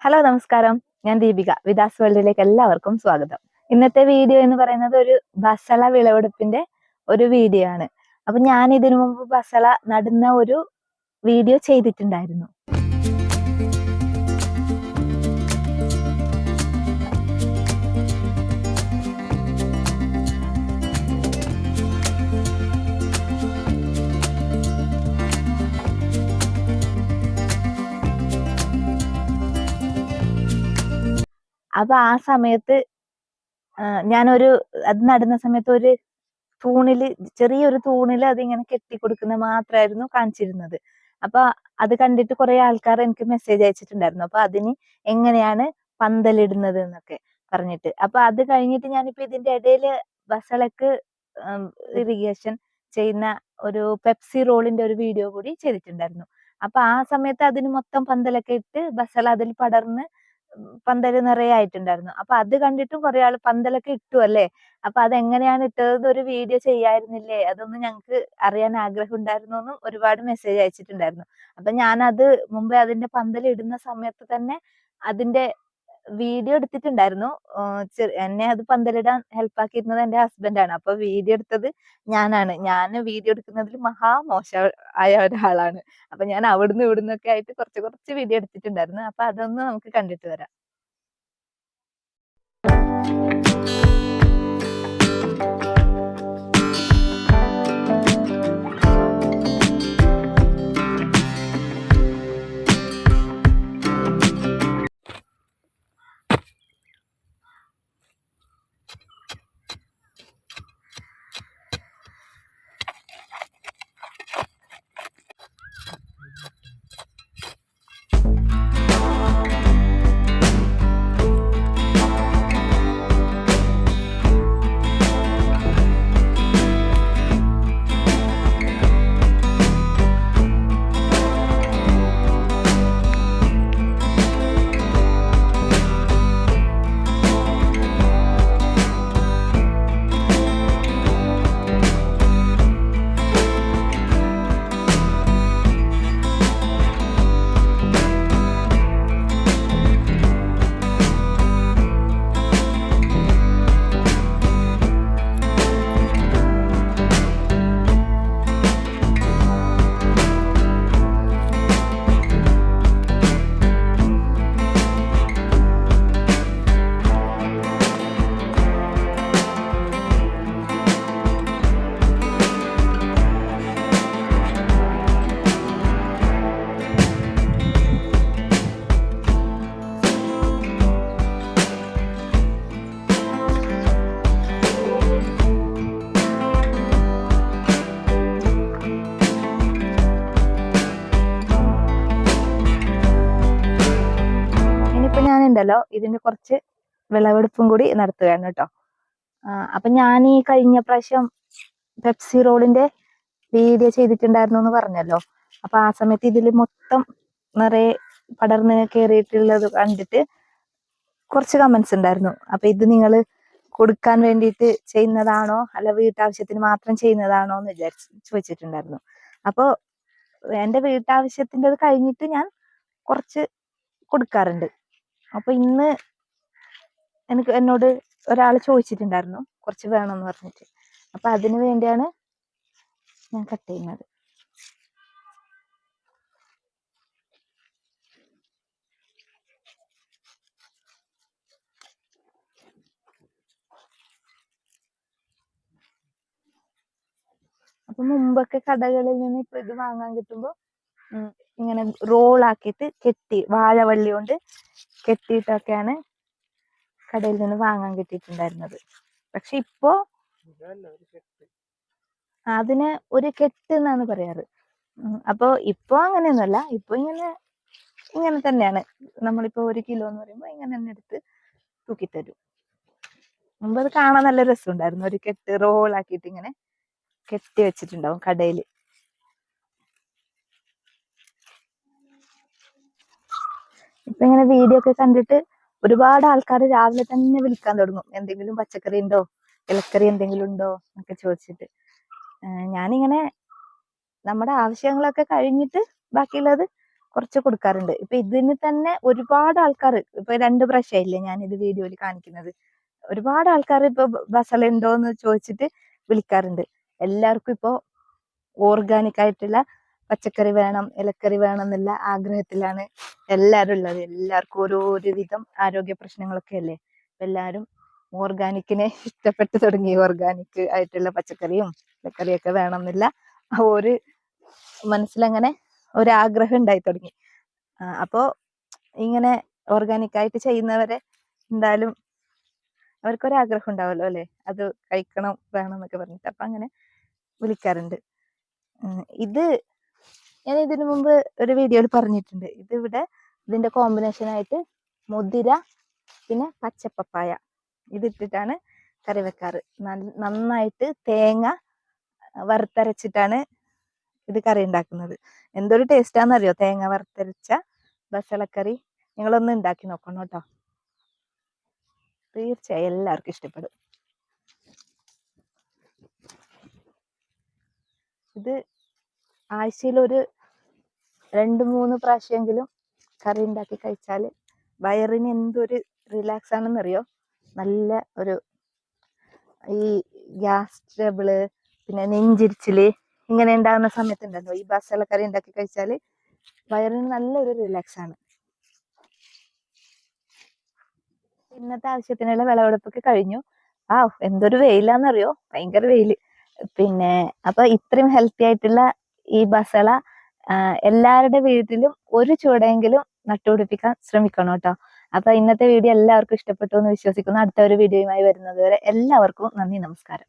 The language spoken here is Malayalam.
ഹലോ നമസ്കാരം, ഞാൻ ദീപിക. വിദാസ് വേൾഡിലേക്ക് എല്ലാവർക്കും സ്വാഗതം. ഇന്നത്തെ വീഡിയോ എന്ന് പറയുന്നത് ഒരു ബസള വിളവെടുപ്പിന്റെ ഒരു വീഡിയോ ആണ്. അപ്പൊ ഞാൻ ഇതിനു മുമ്പ് ബസള നടുന്ന ഒരു വീഡിയോ ചെയ്തിട്ടുണ്ടായിരുന്നു. അപ്പൊ ആ സമയത്ത് ഞാനൊരു അത് നടുന്ന സമയത്ത് ഒരു ചെറിയൊരു തൂണില് അതിങ്ങനെ കെട്ടിക്കൊടുക്കുന്ന മാത്രമായിരുന്നു കാണിച്ചിരുന്നത്. അപ്പൊ അത് കണ്ടിട്ട് കുറെ ആൾക്കാർ എനിക്ക് മെസ്സേജ് അയച്ചിട്ടുണ്ടായിരുന്നു. അപ്പൊ അതിന് എങ്ങനെയാണ് പന്തലിടുന്നത് എന്നൊക്കെ പറഞ്ഞിട്ട്. അപ്പൊ അത് കഴിഞ്ഞിട്ട് ഞാനിപ്പോ ഇതിന്റെ ഇടയില് ബസളക്ക് ഇറിഗേഷൻ ചെയ്യുന്ന ഒരു പെപ്സി റോളിന്റെ ഒരു വീഡിയോ കൂടി ചെയ്തിട്ടുണ്ടായിരുന്നു. അപ്പൊ ആ സമയത്ത് അതിന് മൊത്തം പന്തലൊക്കെ ഇട്ട് ബസള അതിൽ പടർന്ന് പന്തല് നിറയെ ആയിട്ടുണ്ടായിരുന്നു. അപ്പൊ അത് കണ്ടിട്ടും കുറെ ആള് പന്തലൊക്കെ ഇട്ടു അല്ലേ, അപ്പൊ അതെങ്ങനെയാണ് ഇട്ടത് ഒരു വീഡിയോ ചെയ്യായിരുന്നില്ലേ, അതൊന്നും ഞങ്ങൾക്ക് അറിയാൻ ആഗ്രഹം ഉണ്ടായിരുന്നു എന്നും ഒരുപാട് മെസ്സേജ് അയച്ചിട്ടുണ്ടായിരുന്നു. അപ്പൊ ഞാനത് മുമ്പേ അതിന്റെ പന്തൽ ഇടുന്ന സമയത്ത് തന്നെ അതിന്റെ വീഡിയോ എടുത്തിട്ടുണ്ടായിരുന്നു. എന്നെ അത് പന്തലിടാൻ ഹെൽപ്പ് ആക്കിയിരുന്നത് എന്റെ ഹസ്ബൻഡാണ്. അപ്പൊ വീഡിയോ എടുത്തത് ഞാനാണ്. ഞാൻ വീഡിയോ എടുക്കുന്നതിൽ മോശം ആയ ഒരാളാണ്. അപ്പൊ ഞാൻ അവിടുന്ന് ഇവിടുന്നൊക്കെ ആയിട്ട് കുറച്ച് വീഡിയോ എടുത്തിട്ടുണ്ടായിരുന്നു. അപ്പൊ അതൊന്ന് നമുക്ക് കണ്ടിട്ട് വരാം. ഞാനുണ്ടല്ലോ ഇതിന്റെ കുറച്ച് വിളവെടുപ്പും കൂടി നടത്തുകയാണ് കേട്ടോ. അപ്പൊ ഞാൻ ഈ കഴിഞ്ഞ പ്രാവശ്യം പെപ്സി റോളിന്റെ വീഡിയോ ചെയ്തിട്ടുണ്ടായിരുന്നു എന്ന് പറഞ്ഞല്ലോ. അപ്പൊ ആ സമയത്ത് ഇതിൽ മൊത്തം നിറയെ പടർന്ന് കയറിയിട്ടുള്ളത് കണ്ടിട്ട് കുറച്ച് കമന്റ്സ് ഉണ്ടായിരുന്നു. അപ്പൊ ഇത് നിങ്ങൾ കൊടുക്കാൻ വേണ്ടിയിട്ട് ചെയ്യുന്നതാണോ അല്ല വീട്ടാവശ്യത്തിന് മാത്രം ചെയ്യുന്നതാണോ എന്ന് ചോദിച്ചിട്ടുണ്ടായിരുന്നു. അപ്പൊ എന്റെ വീട്ടാവശ്യത്തിൻ്റെത് കഴിഞ്ഞിട്ട് ഞാൻ കുറച്ച് കൊടുക്കാറുണ്ട്. അപ്പൊ ഇന്ന് എന്നോട് ഒരാൾ ചോദിച്ചിട്ടുണ്ടായിരുന്നു കുറച്ച് വേണമെന്ന് പറഞ്ഞിട്ട്. അപ്പൊ അതിനു വേണ്ടിയാണ് ഞാൻ കട്ട് ചെയ്യുന്നത്. അപ്പൊ മുമ്പൊക്കെ കടകളിൽ നിന്ന് ഇപ്പൊ ഇത് വാങ്ങാൻ കിട്ടുമ്പോ ഇങ്ങനെ റോളാക്കിയിട്ട് വാഴവള്ളി കൊണ്ട് കെട്ടിയിട്ടൊക്കെയാണ് കടയിൽ നിന്ന് വാങ്ങാൻ കിട്ടിയിട്ടുണ്ടായിരുന്നത്. പക്ഷെ ഇപ്പോ അതിന് ഒരു കെട്ട് എന്നാണ് പറയാറ്. അപ്പൊ ഇപ്പൊ അങ്ങനെയൊന്നുമല്ല. ഇപ്പൊ ഇങ്ങനെ തന്നെയാണ്. നമ്മളിപ്പോ 1 കിലോ എന്ന് പറയുമ്പോ ഇങ്ങനെ തന്നെ എടുത്ത് തൂക്കിത്തരും. മുമ്പ് അത് കാണാൻ നല്ല രസമുണ്ടായിരുന്നു. ഒരു കെട്ട് റോളാക്കിയിട്ട് ഇങ്ങനെ കെട്ടി വെച്ചിട്ടുണ്ടാവും കടയില്. ഇപ്പൊ ഇങ്ങനെ വീഡിയോ ഒക്കെ കണ്ടിട്ട് ഒരുപാട് ആൾക്കാർ രാവിലെ തന്നെ വിളിക്കാൻ തുടങ്ങും. എന്തെങ്കിലും പച്ചക്കറി ഉണ്ടോ, ഇലക്കറി എന്തെങ്കിലും ഉണ്ടോ എന്നൊക്കെ ചോദിച്ചിട്ട്. ഞാനിങ്ങനെ നമ്മുടെ ആവശ്യങ്ങളൊക്കെ കഴിഞ്ഞിട്ട് ബാക്കിയുള്ളത് കുറച്ച് കൊടുക്കാറുണ്ട്. ഇപ്പൊ ഇതിന് തന്നെ ഒരുപാട് ആൾക്കാർ, ഇപ്പൊ 2 പ്രാവശ്യമായില്ലേ ഞാൻ ഇത് വീഡിയോയിൽ കാണിക്കുന്നത്. ഒരുപാട് ആൾക്കാർ ഇപ്പൊ ബസള ഉണ്ടോന്ന് ചോദിച്ചിട്ട് വിളിക്കാറുണ്ട്. എല്ലാവർക്കും ഇപ്പൊ ഓർഗാനിക് ആയിട്ടുള്ള പച്ചക്കറി വേണം, ഇലക്കറി വേണം എന്നുള്ള ആഗ്രഹത്തിലാണ് എല്ലാവരും ഉള്ളത്. എല്ലാവർക്കും ഓരോരുവിധം ആരോഗ്യ പ്രശ്നങ്ങളൊക്കെ അല്ലേ. എല്ലാവരും ഓർഗാനിക്കിനെ ഇഷ്ടപ്പെട്ടു തുടങ്ങി. ഓർഗാനിക് ആയിട്ടുള്ള പച്ചക്കറിയും ഇലക്കറിയൊക്കെ വേണം എന്നില്ല ഒരു മനസ്സിലങ്ങനെ ഒരാഗ്രഹം ഉണ്ടായി തുടങ്ങി. അപ്പോ ഇങ്ങനെ ഓർഗാനിക് ആയിട്ട് ചെയ്യുന്നവരെ എന്തായാലും അവർക്കൊരാഗ്രഹം ഉണ്ടാവല്ലോ അല്ലെ, അത് കഴിക്കണം വേണം എന്നൊക്കെ പറഞ്ഞിട്ട്. അപ്പൊ അങ്ങനെ വിളിക്കാറുണ്ട്. ഇത് ഞാൻ ഇതിനു മുമ്പ് ഒരു വീഡിയോയിൽ പറഞ്ഞിട്ടുണ്ട്. ഇതിന്റെ കോമ്പിനേഷൻ ആയിട്ട് മുതിര പിന്നെ പച്ചപ്പപ്പായ ഇതിട്ടിട്ടാണ് കറി വെക്കാറ്. നന്നായിട്ട് തേങ്ങ വറുത്തരച്ചിട്ടാണ് ഇത് കറി ഉണ്ടാക്കുന്നത്. എന്തൊരു ടേസ്റ്റാന്നറിയോ തേങ്ങ വറുത്തരച്ച ബസളക്കറി. നിങ്ങളൊന്ന് ഉണ്ടാക്കി നോക്കണം കേട്ടോ, തീർച്ചയായും എല്ലാവർക്കും ഇഷ്ടപ്പെടും. ഇത് ആഴ്ചയിൽ ഒരു 2-3 പ്രാവശ്യമെങ്കിലും കറി ഉണ്ടാക്കി കഴിച്ചാൽ വയറിന് എന്തൊരു റിലാക്സ് ആണെന്നറിയോ. നല്ല ഒരു ഈ ഗ്യാസ് ട്രബിള് പിന്നെ നെഞ്ചിരിച്ചില് ഇങ്ങനെ ഉണ്ടാകുന്ന സമയത്തുണ്ടല്ലോ, ഈ ബസളക്കറി ഉണ്ടാക്കി കഴിച്ചാൽ വയറിന് നല്ലൊരു റിലാക്സ് ആണ്. ഇന്നത്തെ ആവശ്യത്തിനുള്ള വിളവെടുപ്പൊക്കെ കഴിഞ്ഞു. എന്തൊരു വെയിലാന്നറിയോ, ഭയങ്കര വെയില്. പിന്നെ അപ്പൊ ഇത്രയും ഹെൽത്തി ആയിട്ടുള്ള ഈ ബസള എല്ലാവരുടെ വീട്ടിലും ഒരു ചുവടെങ്കിലും നട്ടുപിടിപ്പിക്കാൻ ശ്രമിക്കണം കേട്ടോ. അപ്പൊ ഇന്നത്തെ വീഡിയോ എല്ലാവർക്കും ഇഷ്ടപ്പെട്ടു എന്ന് വിശ്വസിക്കുന്നു. അടുത്ത ഒരു വീഡിയോയുമായി വരുന്നത് വരെ എല്ലാവർക്കും നന്ദി, നമസ്കാരം.